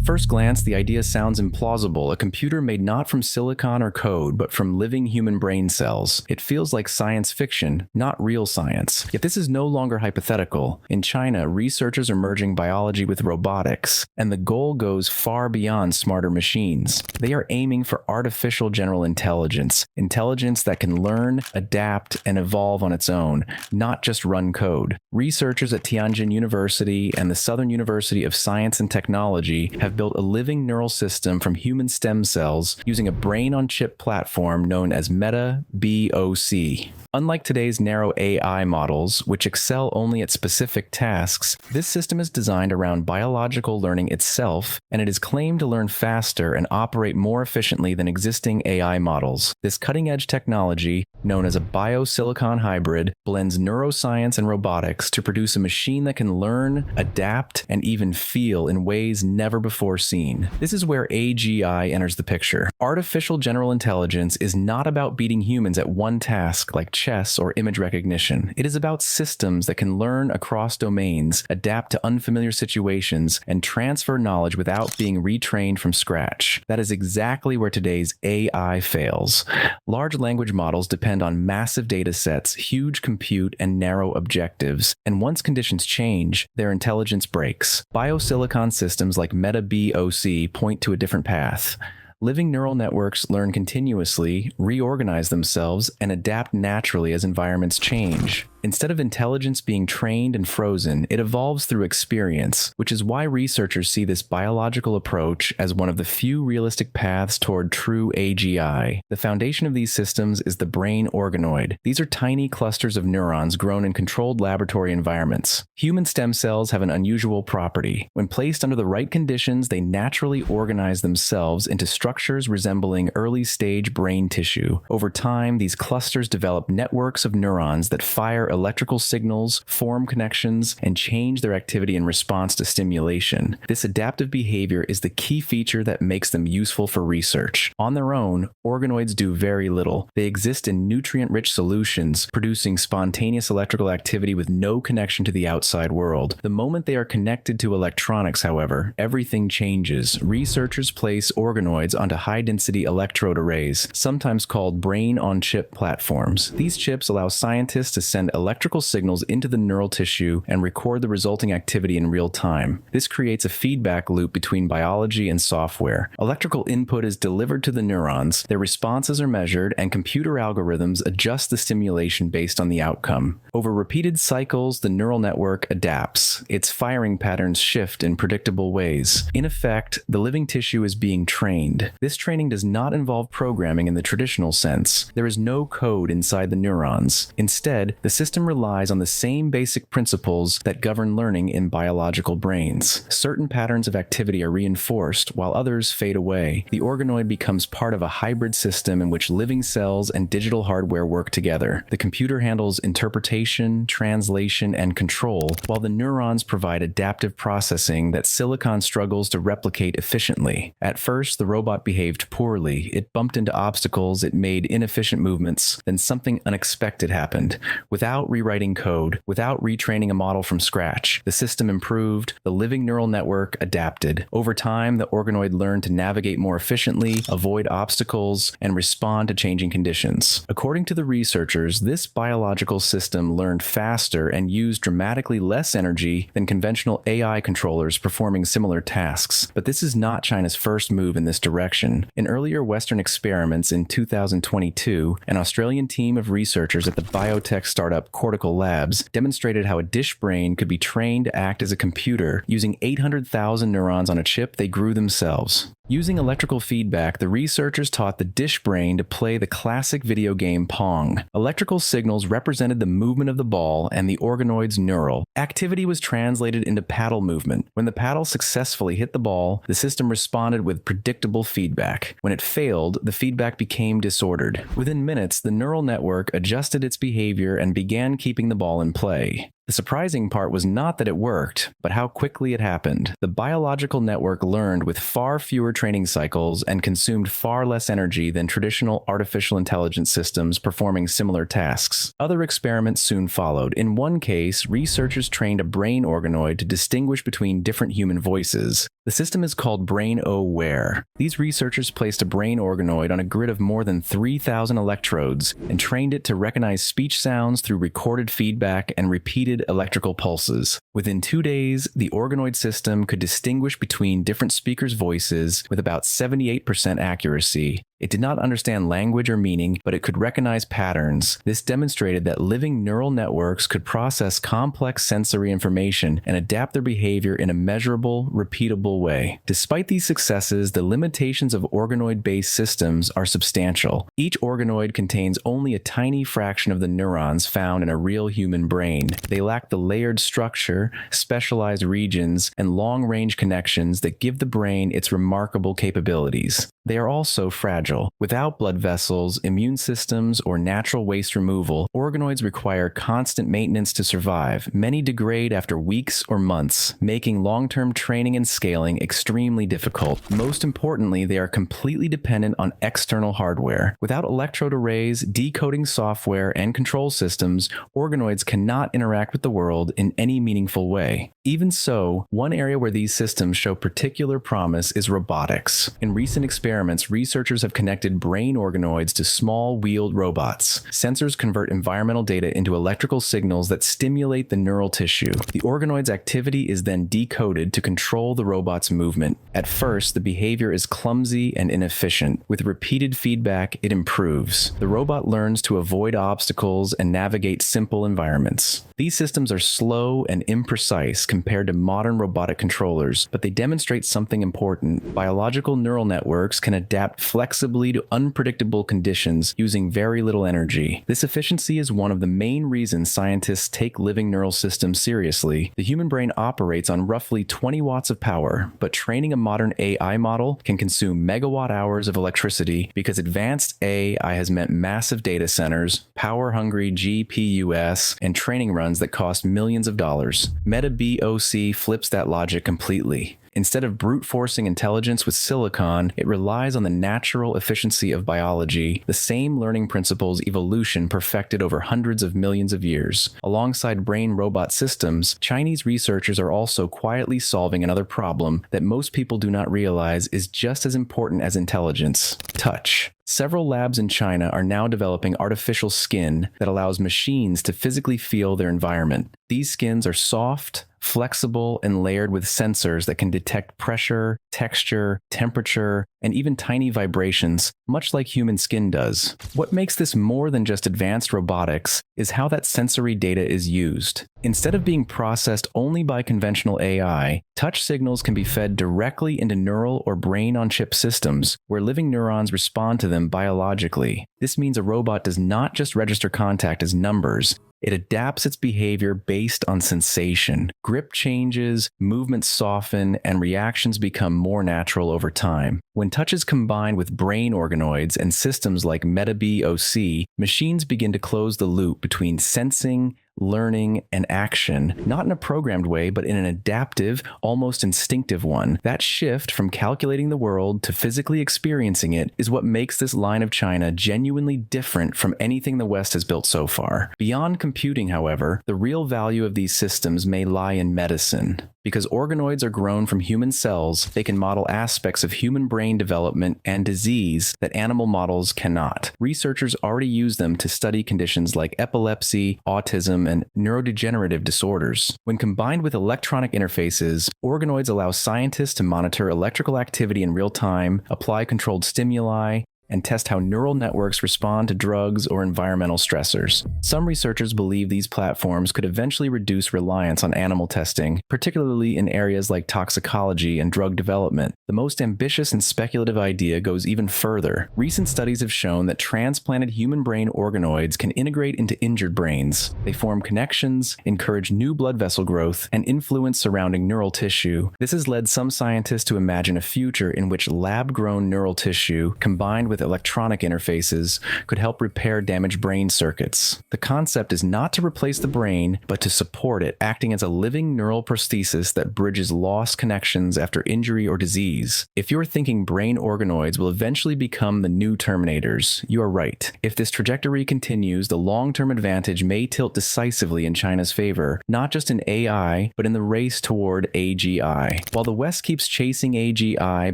At first glance, the idea sounds implausible, a computer made not from silicon or code, but from living human brain cells. It feels like science fiction, not real science. Yet this is no longer hypothetical. In China, researchers are merging biology with robotics, and the goal goes far beyond smarter machines. They are aiming for artificial general intelligence, intelligence that can learn, adapt, and evolve on its own, not just run code. Researchers at Tianjin University and the Southern University of Science and Technology have built a living neural system from human stem cells using a brain-on-chip platform known as MetaBOC. Unlike today's narrow AI models, which excel only at specific tasks, this system is designed around biological learning itself, and it is claimed to learn faster and operate more efficiently than existing AI models. This cutting-edge technology, known as a biosilicon hybrid, blends neuroscience and robotics to produce a machine that can learn, adapt, and even feel in ways never before seen. This is where AGI enters the picture. Artificial general intelligence is not about beating humans at one task like chess or image recognition. It is about systems that can learn across domains, adapt to unfamiliar situations, and transfer knowledge without being retrained from scratch. That is exactly where today's AI fails. Large language models depend on massive data sets, huge compute, and narrow objectives, and once conditions change, their intelligence breaks. Biosilicon systems like MetaBOC point to a different path. Living neural networks learn continuously, reorganize themselves, and adapt naturally as environments change. Instead of intelligence being trained and frozen, it evolves through experience, which is why researchers see this biological approach as one of the few realistic paths toward true AGI. The foundation of these systems is the brain organoid. These are tiny clusters of neurons grown in controlled laboratory environments. Human stem cells have an unusual property. When placed under the right conditions, they naturally organize themselves into structures resembling early-stage brain tissue. Over time, these clusters develop networks of neurons that fire electrical signals, form connections, and change their activity in response to stimulation. This adaptive behavior is the key feature that makes them useful for research. On their own, organoids do very little. They exist in nutrient-rich solutions, producing spontaneous electrical activity with no connection to the outside world. The moment they are connected to electronics, however, everything changes. Researchers place organoids onto high-density electrode arrays, sometimes called brain-on-chip platforms. These chips allow scientists to send electrical signals into the neural tissue and record the resulting activity in real time. This creates a feedback loop between biology and software. Electrical input is delivered to the neurons, their responses are measured, and computer algorithms adjust the stimulation based on the outcome. Over repeated cycles, the neural network adapts. Its firing patterns shift in predictable ways. In effect, the living tissue is being trained. This training does not involve programming in the traditional sense. There is no code inside the neurons. Instead, the system relies on the same basic principles that govern learning in biological brains. Certain patterns of activity are reinforced, while others fade away. The organoid becomes part of a hybrid system in which living cells and digital hardware work together. The computer handles interpretation, translation, and control, while the neurons provide adaptive processing that silicon struggles to replicate efficiently. At first, the robot behaved poorly. It bumped into obstacles, it made inefficient movements, then something unexpected happened. Without rewriting code, without retraining a model from scratch, the system improved, the living neural network adapted. Over time, the organoid learned to navigate more efficiently, avoid obstacles, and respond to changing conditions. According to the researchers, this biological system learned faster and used dramatically less energy than conventional AI controllers performing similar tasks. But this is not China's first move in this direction. In earlier Western experiments in 2022, an Australian team of researchers at the biotech startup Cortical Labs demonstrated how a DishBrain could be trained to act as a computer. Using 800,000 neurons on a chip they grew themselves. Using electrical feedback, the researchers taught the DishBrain to play the classic video game Pong. Electrical signals represented the movement of the ball and the organoid's neural. Activity was translated into paddle movement. When the paddle successfully hit the ball, the system responded with predictable feedback. When it failed, the feedback became disordered. Within minutes, the neural network adjusted its behavior and began keeping the ball in play. The The surprising part was not that it worked, but how quickly it happened. The biological network learned with far fewer training cycles and consumed far less energy than traditional artificial intelligence systems performing similar tasks. Other experiments soon followed. In one case, researchers trained a brain organoid to distinguish between different human voices. The system is called BrainOware. These researchers placed a brain organoid on a grid of more than 3,000 electrodes and trained it to recognize speech sounds through recorded feedback and repeated electrical pulses. Within 2 days, the organoid system could distinguish between different speakers' voices with about 78% accuracy. It did not understand language or meaning, but it could recognize patterns. This demonstrated that living neural networks could process complex sensory information and adapt their behavior in a measurable, repeatable way. Despite these successes, the limitations of organoid-based systems are substantial. Each organoid contains only a tiny fraction of the neurons found in a real human brain. They lack the layered structure, specialized regions, and long-range connections that give the brain its remarkable capabilities. They are also fragile. Without blood vessels, immune systems, or natural waste removal, organoids require constant maintenance to survive. Many degrade after weeks or months, making long-term training and scaling extremely difficult. Most importantly, they are completely dependent on external hardware. Without electrode arrays, decoding software, and control systems, organoids cannot interact with the world in any meaningful way. Even so, one area where these systems show particular promise is robotics. In recent experiments, researchers have connected brain organoids to small wheeled robots. Sensors convert environmental data into electrical signals that stimulate the neural tissue. The organoid's activity is then decoded to control the robot's movement. At first, the behavior is clumsy and inefficient. With repeated feedback, it improves. The robot learns to avoid obstacles and navigate simple environments. These systems are slow and imprecise compared to modern robotic controllers, but they demonstrate something important. Biological neural networks can adapt flexibly to unpredictable conditions using very little energy. This efficiency is one of the main reasons scientists take living neural systems seriously. The human brain operates on roughly 20 watts of power, but training a modern AI model can consume megawatt hours of electricity because advanced AI has meant massive data centers, power-hungry GPUs, and training runs that cost millions of dollars. MetaBOC flips that logic completely. Instead of brute forcing intelligence with silicon, it relies on the natural efficiency of biology, the same learning principles evolution perfected over hundreds of millions of years. Alongside brain-robot systems, Chinese researchers are also quietly solving another problem that most people do not realize is just as important as intelligence: touch. Several labs in China are now developing artificial skin that allows machines to physically feel their environment. These skins are soft, flexible, and layered with sensors that can detect pressure, texture, temperature, and even tiny vibrations, much like human skin does. What makes this more than just advanced robotics is how that sensory data is used. Instead of being processed only by conventional AI, touch signals can be fed directly into neural or brain-on-chip systems, where living neurons respond to them biologically. This means a robot does not just register contact as numbers. It adapts its behavior based on sensation. Grip changes, movements soften, and reactions become more natural over time. When touch is combined with brain organoids and systems like MetaBOC, machines begin to close the loop between sensing, learning, and action, not in a programmed way, but in an adaptive, almost instinctive one. That shift from calculating the world to physically experiencing it is what makes this line of China genuinely different from anything the West has built so far. Beyond computing, however, the real value of these systems may lie in medicine. Because organoids are grown from human cells, they can model aspects of human brain development and disease that animal models cannot. Researchers already use them to study conditions like epilepsy, autism, and neurodegenerative disorders. When combined with electronic interfaces, organoids allow scientists to monitor electrical activity in real time, apply controlled stimuli, and test how neural networks respond to drugs or environmental stressors. Some researchers believe these platforms could eventually reduce reliance on animal testing, particularly in areas like toxicology and drug development. The most ambitious and speculative idea goes even further. Recent studies have shown that transplanted human brain organoids can integrate into injured brains. They form connections, encourage new blood vessel growth, and influence surrounding neural tissue. This has led some scientists to imagine a future in which lab-grown neural tissue, combined with with electronic interfaces could help repair damaged brain circuits. The concept is not to replace the brain, but to support it, acting as a living neural prosthesis that bridges lost connections after injury or disease. If you're thinking brain organoids will eventually become the new Terminators, you are right. If this trajectory continues, the long-term advantage may tilt decisively in China's favor, not just in AI, but in the race toward AGI. While the West keeps chasing AGI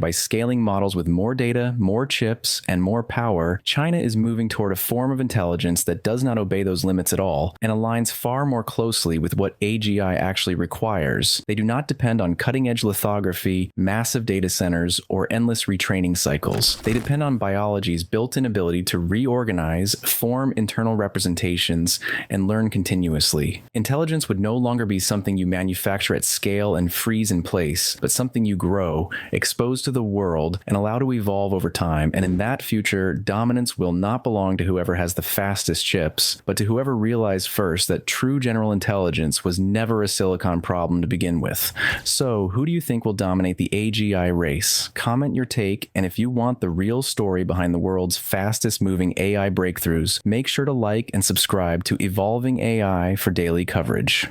by scaling models with more data, more chips, and more power, China is moving toward a form of intelligence that does not obey those limits at all, and aligns far more closely with what AGI actually requires. They do not depend on cutting-edge lithography, massive data centers, or endless retraining cycles. They depend on biology's built-in ability to reorganize, form internal representations, and learn continuously. Intelligence would no longer be something you manufacture at scale and freeze in place, but something you grow, expose to the world, and allow to evolve over time. And in that future, dominance will not belong to whoever has the fastest chips, but to whoever realized first that true general intelligence was never a silicon problem to begin with. So, who do you think will dominate the AGI race? Comment your take, and if you want the real story behind the world's fastest moving AI breakthroughs, make sure to like and subscribe to Evolving AI for daily coverage.